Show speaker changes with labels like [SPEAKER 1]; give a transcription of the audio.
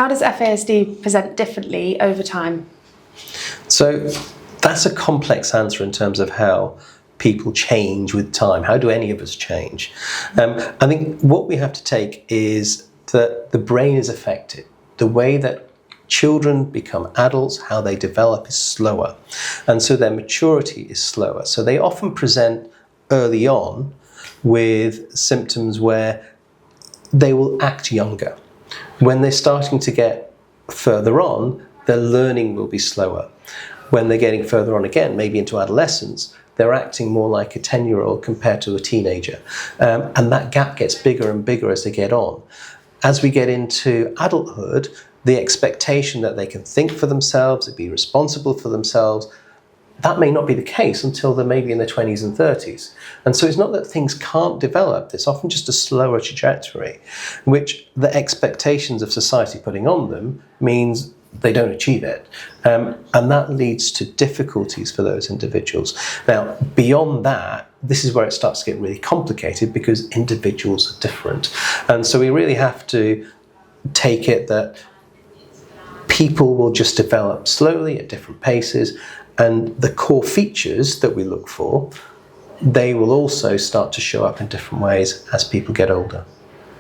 [SPEAKER 1] How does FASD present differently over time?
[SPEAKER 2] So that's a complex answer in terms of how people change with time. How do any of us change? I think what we have to take is that the brain is affected. The way that children become adults, how they develop is slower. And so their maturity is slower. So they often present early on with symptoms where they will act younger. When they're starting to get further on, their learning will be slower. When they're getting further on again, maybe into adolescence, they're acting more like a 10-year-old compared to a teenager. And that gap gets bigger and bigger as they get on. As we get into adulthood, the expectation that they can think for themselves, and be responsible for themselves, that may not be the case until they're maybe in their 20s and 30s. And so it's not that things can't develop, it's often just a slower trajectory, which the expectations of society putting on them means they don't achieve it. And that leads to difficulties for those individuals. Now, beyond that, this is where it starts to get really complicated because individuals are different. And so we really have to take it that people will just develop slowly at different paces, and the core features that we look for, they will also start to show up in different ways as people get older.